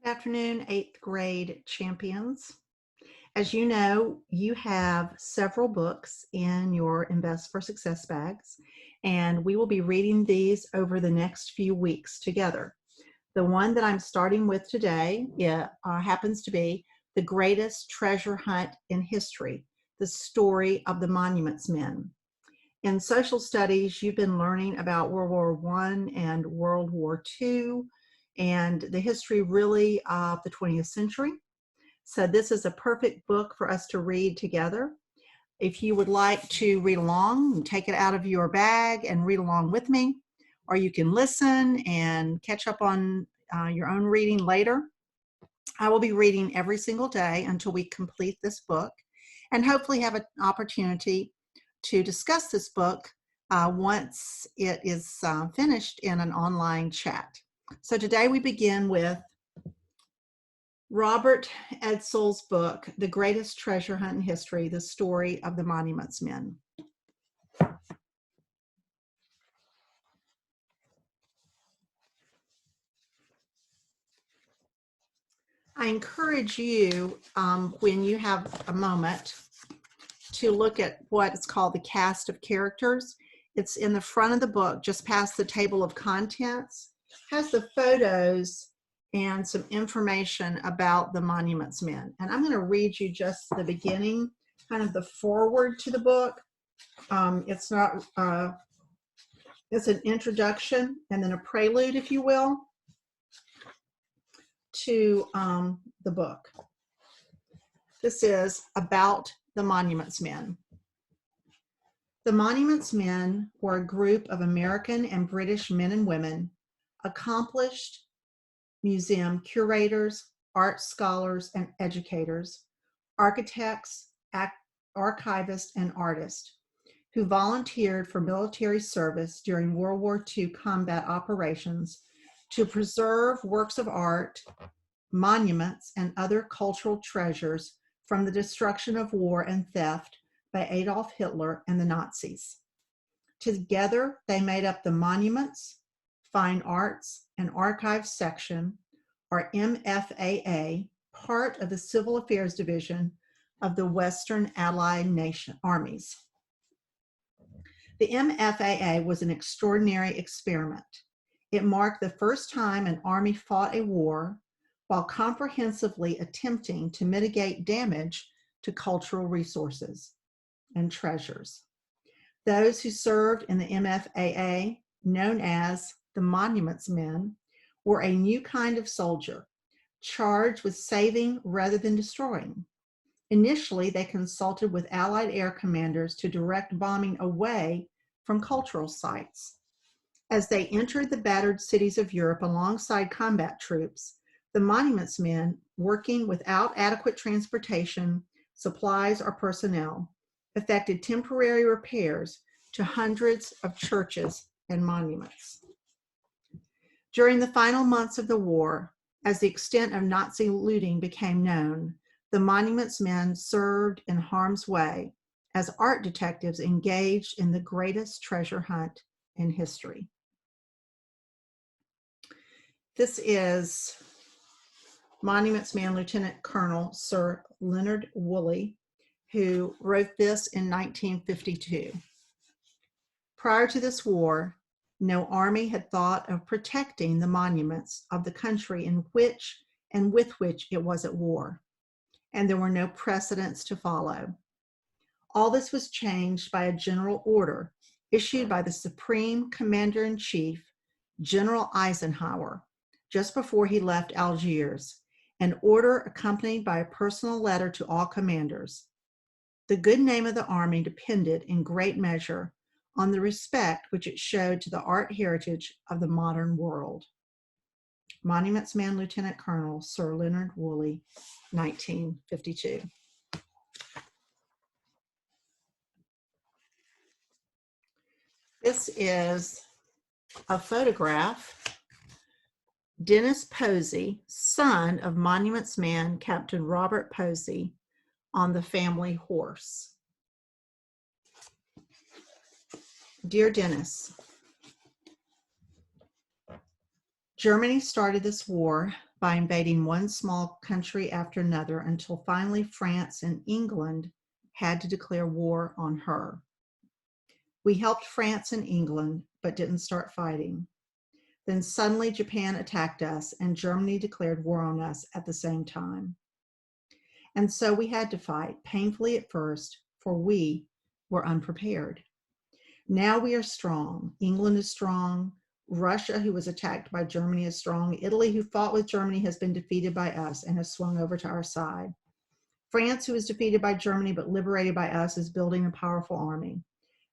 Good afternoon, 8th grade champions. As you know, you have several books in your Invest for Success bags, and we will be reading these over the next few weeks together. The one that I'm starting with today happens to be The Greatest Treasure Hunt in History, the story of the Monuments Men. In social studies, you've been learning about World War I and World War II and the history really of the 20th century. So this is a perfect book for us to read together. If you would like to read along, take it out of your bag and read along with me, or you can listen and catch up on your own reading later. I will be reading every single day until we complete this book and hopefully have an opportunity to discuss this book once it is finished in an online chat. So today we begin with Robert Edsel's book, The Greatest Treasure Hunt in History, the story of the Monuments Men. I encourage you, when you have a moment, to look at what is called the cast of characters. It's in the front of the book, just past the table of contents. It has the photos and some information about the Monuments Men. And I'm going to read you just the beginning, kind of the foreword to the book. It's an introduction and then a prelude, if you will, to the book. This is about the Monuments Men. The Monuments Men were a group of American and British men and women, accomplished museum curators, art scholars and educators, architects, archivists, and artists who volunteered for military service during World War II combat operations to preserve works of art, monuments, and other cultural treasures from the destruction of war and theft by Adolf Hitler and the Nazis. Together, they made up the Monuments, Fine Arts, and Archives section, or MFAA, part of the Civil Affairs Division of the Western Allied Armies. The MFAA was an extraordinary experiment. It marked the first time an army fought a war while comprehensively attempting to mitigate damage to cultural resources and treasures. Those who served in the MFAA, known as the Monuments Men, were a new kind of soldier, charged with saving rather than destroying. Initially, they consulted with Allied air commanders to direct bombing away from cultural sites. As they entered the battered cities of Europe alongside combat troops, the Monuments Men, working without adequate transportation, supplies, or personnel, effected temporary repairs to hundreds of churches and monuments. During the final months of the war, as the extent of Nazi looting became known, the Monuments Men served in harm's way as art detectives engaged in the greatest treasure hunt in history. This is Monuments Man Lieutenant Colonel Sir Leonard Woolley, who wrote this in 1952. Prior to this war, no army had thought of protecting the monuments of the country in which and with which it was at war, and there were no precedents to follow. All this was changed by a general order issued by the Supreme Commander-in-Chief, General Eisenhower, just before he left Algiers, an order accompanied by a personal letter to all commanders. The good name of the Army depended in great measure on the respect which it showed to the art heritage of the modern world. Monuments Man Lieutenant Colonel Sir Leonard Woolley, 1952. This is a photograph. Dennis Posey, son of Monuments Man Captain Robert Posey, on the family horse. Dear Dennis, Germany started this war by invading one small country after another until finally France and England had to declare war on her. We helped France and England, but didn't start fighting. Then suddenly Japan attacked us and Germany declared war on us at the same time. And so we had to fight, painfully at first, for we were unprepared. Now we are strong. England is strong. Russia, who was attacked by Germany, is strong. Italy, who fought with Germany, has been defeated by us and has swung over to our side. France, who was defeated by Germany but liberated by us, is building a powerful army.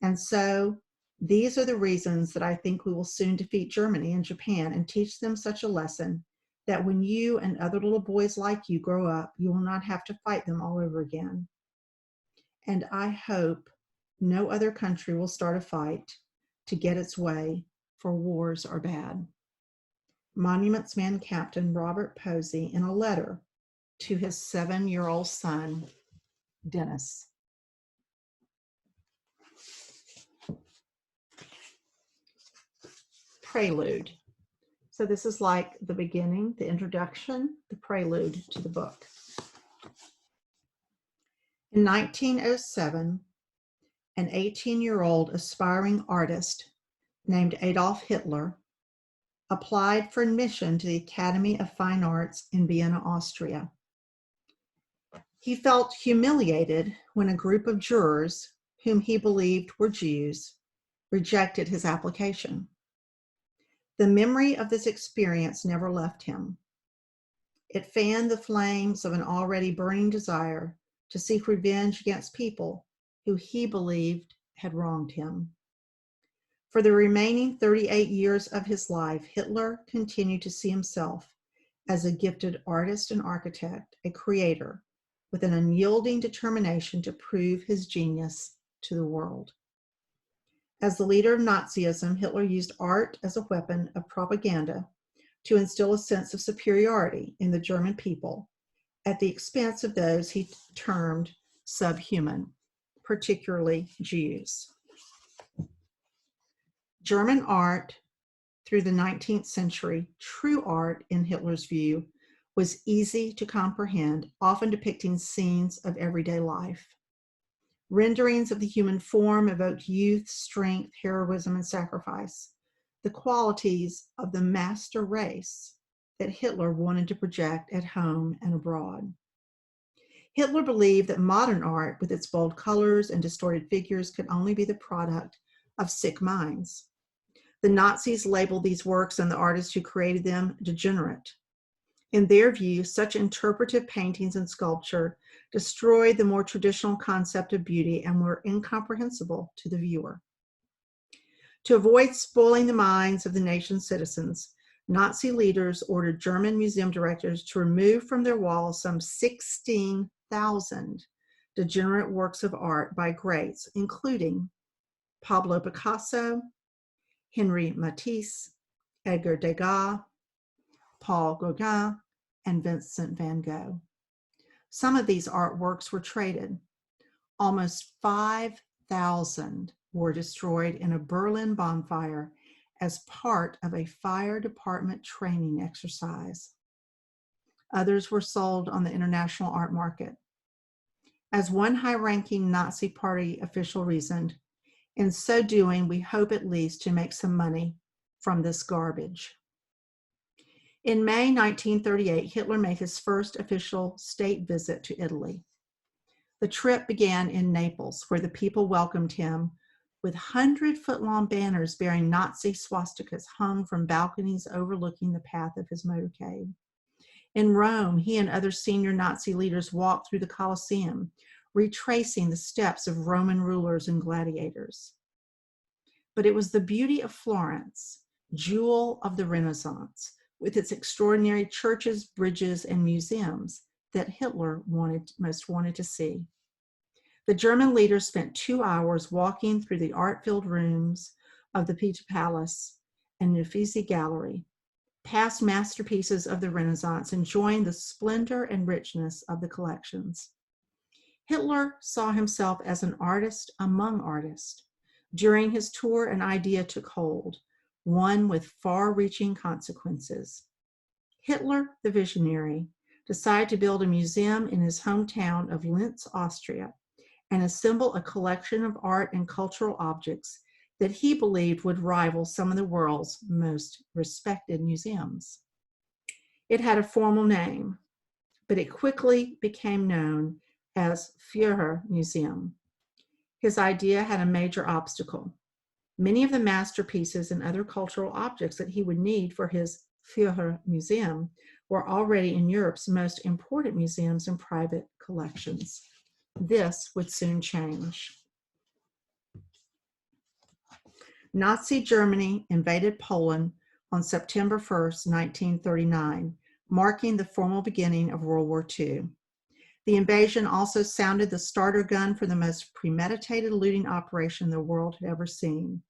And so these are the reasons that I think we will soon defeat Germany and Japan and teach them such a lesson that when you and other little boys like you grow up, you will not have to fight them all over again. And I hope no other country will start a fight to get its way, for wars are bad. Monuments Man Captain Robert Posey in a letter to his 7-year-old son, Dennis. Prelude. So this is like the beginning, the introduction, the prelude to the book. In 1907, an 18-year-old aspiring artist named Adolf Hitler applied for admission to the Academy of Fine Arts in Vienna, Austria. He felt humiliated when a group of jurors, whom he believed were Jews, rejected his application. The memory of this experience never left him. It fanned the flames of an already burning desire to seek revenge against people who he believed had wronged him. For the remaining 38 years of his life, Hitler continued to see himself as a gifted artist and architect, a creator, with an unyielding determination to prove his genius to the world. As the leader of Nazism, Hitler used art as a weapon of propaganda to instill a sense of superiority in the German people at the expense of those he termed subhuman, particularly Jews. German art through the 19th century, true art in Hitler's view, was easy to comprehend, often depicting scenes of everyday life. Renderings of the human form evoked youth, strength, heroism, and sacrifice, the qualities of the master race that Hitler wanted to project at home and abroad. Hitler believed that modern art, with its bold colors and distorted figures, could only be the product of sick minds. The Nazis labeled these works and the artists who created them degenerate. In their view, such interpretive paintings and sculpture destroyed the more traditional concept of beauty and were incomprehensible to the viewer. To avoid spoiling the minds of the nation's citizens, Nazi leaders ordered German museum directors to remove from their walls some 16,000 degenerate works of art by greats, including Pablo Picasso, Henri Matisse, Edgar Degas, Paul Gauguin, and Vincent van Gogh. Some of these artworks were traded. Almost 5,000 were destroyed in a Berlin bonfire as part of a fire department training exercise. Others were sold on the international art market. As one high-ranking Nazi Party official reasoned, in so doing, we hope at least to make some money from this garbage. In May 1938, Hitler made his first official state visit to Italy. The trip began in Naples, where the people welcomed him with 100-foot-long banners bearing Nazi swastikas hung from balconies overlooking the path of his motorcade. In Rome, he and other senior Nazi leaders walked through the Colosseum, retracing the steps of Roman rulers and gladiators. But it was the beauty of Florence, jewel of the Renaissance, with its extraordinary churches, bridges, and museums that Hitler most wanted to see. The German leader spent 2 hours walking through the art-filled rooms of the Pitti Palace and Uffizi Gallery, past masterpieces of the Renaissance, enjoying the splendor and richness of the collections. Hitler saw himself as an artist among artists. During his tour, an idea took hold, one with far-reaching consequences. Hitler, the visionary, decided to build a museum in his hometown of Linz, Austria, and assemble a collection of art and cultural objects that he believed would rival some of the world's most respected museums. It had a formal name, but it quickly became known as Führer Museum. His idea had a major obstacle. Many of the masterpieces and other cultural objects that he would need for his Führer Museum were already in Europe's most important museums and private collections. This would soon change. Nazi Germany invaded Poland on September 1st, 1939, marking the formal beginning of World War II. The invasion also sounded the starter gun for the most premeditated looting operation the world had ever seen.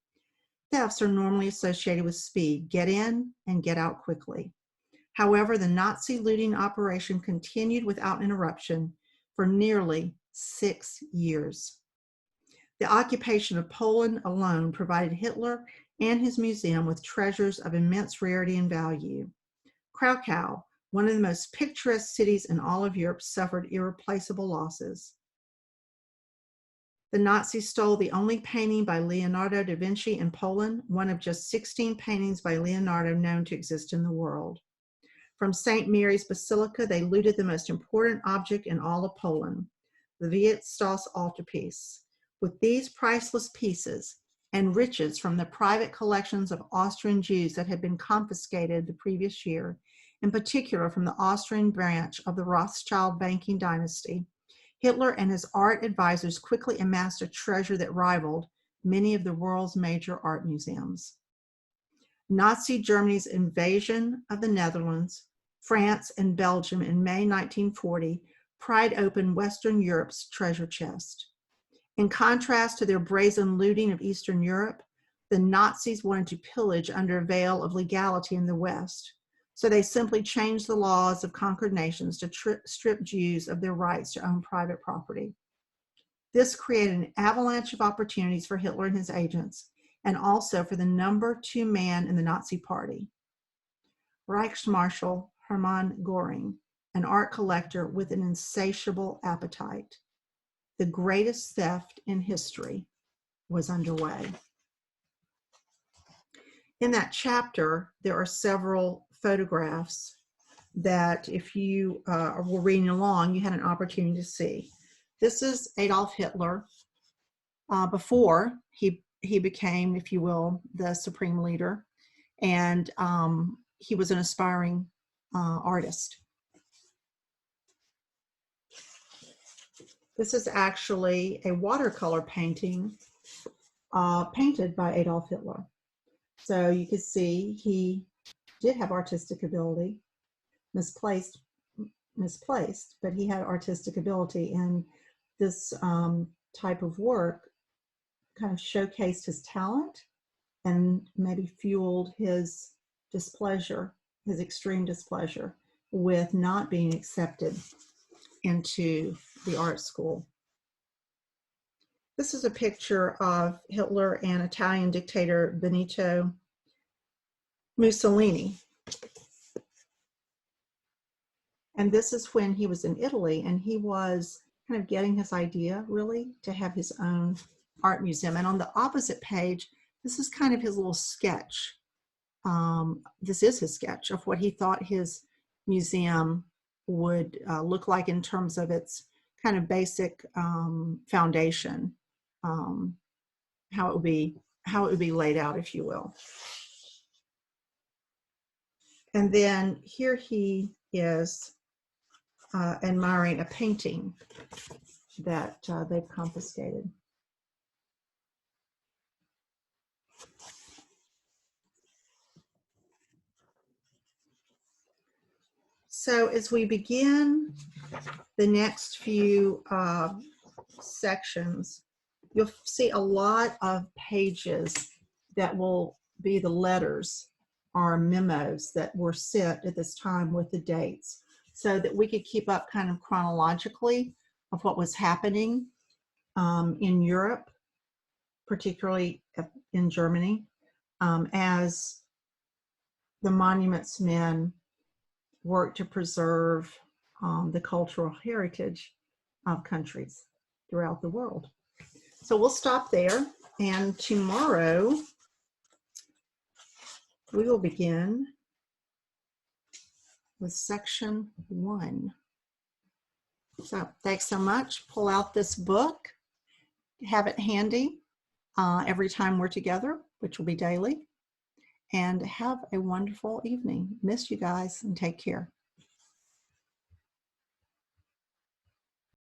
Thefts are normally associated with speed, get in and get out quickly. However, the Nazi looting operation continued without interruption for nearly 6 years. The occupation of Poland alone provided Hitler and his museum with treasures of immense rarity and value. Krakow, one of the most picturesque cities in all of Europe, suffered irreplaceable losses. The Nazis stole the only painting by Leonardo da Vinci in Poland, one of just 16 paintings by Leonardo known to exist in the world. From St. Mary's Basilica, they looted the most important object in all of Poland, the Wittstoss altarpiece. With these priceless pieces and riches from the private collections of Austrian Jews that had been confiscated the previous year, in particular from the Austrian branch of the Rothschild banking dynasty, Hitler and his art advisors quickly amassed a treasure that rivaled many of the world's major art museums. Nazi Germany's invasion of the Netherlands, France, and Belgium in May 1940 pried open Western Europe's treasure chest. In contrast to their brazen looting of Eastern Europe, the Nazis wanted to pillage under a veil of legality in the West. So they simply changed the laws of conquered nations to strip Jews of their rights to own private property. This created an avalanche of opportunities for Hitler and his agents, and also for the number 2 man in the Nazi Party, Reichsmarshal Hermann Göring, an art collector with an insatiable appetite. The greatest theft in history was underway. In that chapter, there are several photographs that if you were reading along, you had an opportunity to see. This is Adolf Hitler before he became, if you will, the supreme leader, and he was an aspiring artist. This is actually a watercolor painting painted by Adolf Hitler. So you can see he did have artistic ability, misplaced, but he had artistic ability, and this type of work kind of showcased his talent and maybe fueled his displeasure, his extreme displeasure with not being accepted into the art school. This is a picture of Hitler and Italian dictator Benito Mussolini. And this is when he was in Italy, and he was kind of getting his idea really to have his own art museum. And on the opposite page, this is kind of his little sketch. This is his sketch of what he thought his museum would look like in terms of its kind of basic foundation, how it would be laid out, if you will. And then here he is admiring a painting that they've confiscated. So as we begin the next few sections, you'll see a lot of pages that will be the letters or memos that were sent at this time with the dates, so that we could keep up kind of chronologically of what was happening in Europe, particularly in Germany, as the monuments men work to preserve the cultural heritage of countries throughout the world. So we'll stop there, and tomorrow we will begin with section 1. So thanks so much. Pull out this book, have it handy every time we're together, which will be daily, and have a wonderful evening. Miss you guys, and take care.